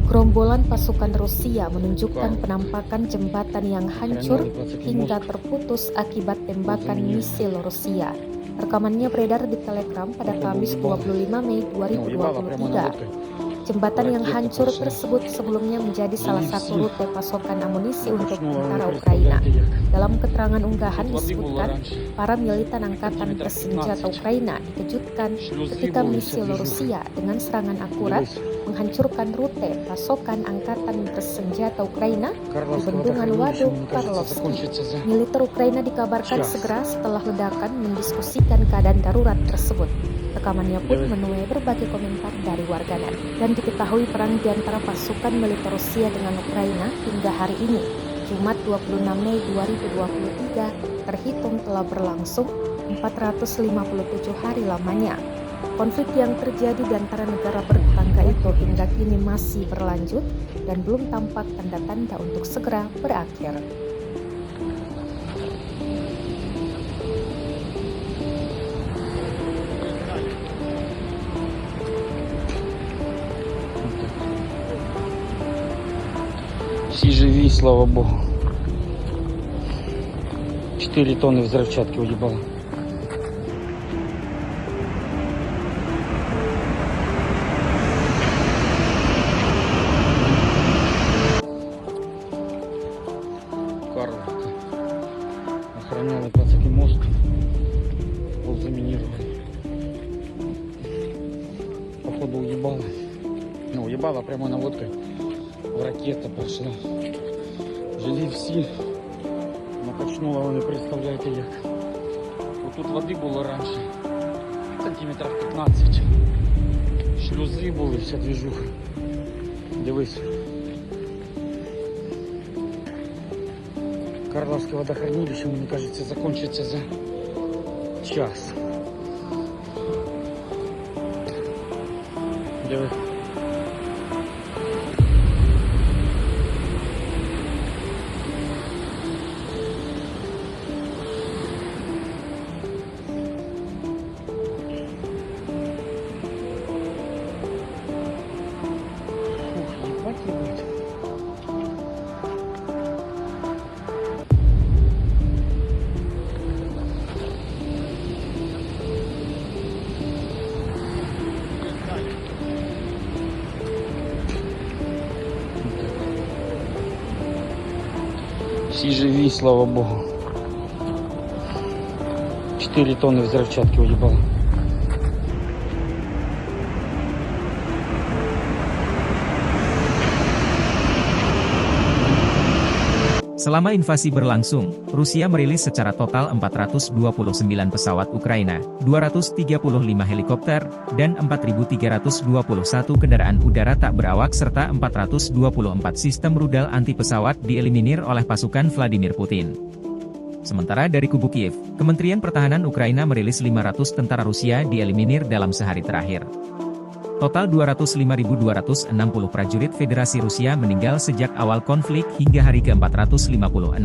Gerombolan pasukan Rusia menunjukkan penampakan jembatan yang hancur hingga terputus akibat tembakan misil Rusia. Rekamannya beredar di Telegram pada Kamis 25 Mei 2023. Jembatan yang hancur tersebut sebelumnya menjadi salah satu rute pasokan amunisi untuk tentara Ukraina. Dalam keterangan unggahan disebutkan, para militan angkatan bersenjata Ukraina dikejutkan ketika misil Rusia dengan serangan akurat menghancurkan rute pasokan angkatan bersenjata Ukraina di bendungan Waduk Karlovsky. Militer Ukraina dikabarkan segera setelah ledakan mendiskusikan keadaan darurat tersebut. Rekamannya pun menuai berbagai komentar dari warganet. Dan diketahui perang di antara pasukan militer Rusia dengan Ukraina hingga hari ini, Jumat 26 Mei 2023, terhitung telah berlangsung 457 hari lamanya. Konflik yang terjadi di antara negara bertetangga itu hingga kini masih berlanjut dan belum tampak tanda-tanda untuk segera berakhir. Все живи, слава богу. 4 тонны взрывчатки уебало. Карловка. Охраняли пацаки мост. Был заминирован. Походу уебало. Ну, уебало прямо наводкой. Ракета пошла. Жили всі. Ну, качнула, ви не представляєте як. Тут води було раніше. Сантиметрів 15. Шлюзи були, вся движуха. Дивись. Карловське водохранилище, мені кажеться, закончиться за час. Дивись. Все живи, слава богу. 4 тонны взрывчатки уебало. Selama invasi berlangsung, Rusia merilis secara total 429 pesawat Ukraina, 235 helikopter, dan 4.321 kendaraan udara tak berawak serta 424 sistem rudal anti-pesawat dieliminir oleh pasukan Vladimir Putin. Sementara dari kubu Kiev, Kementerian Pertahanan Ukraina merilis 500 tentara Rusia dieliminir dalam sehari terakhir. Total 205.260 prajurit Federasi Rusia meninggal sejak awal konflik hingga hari ke-456.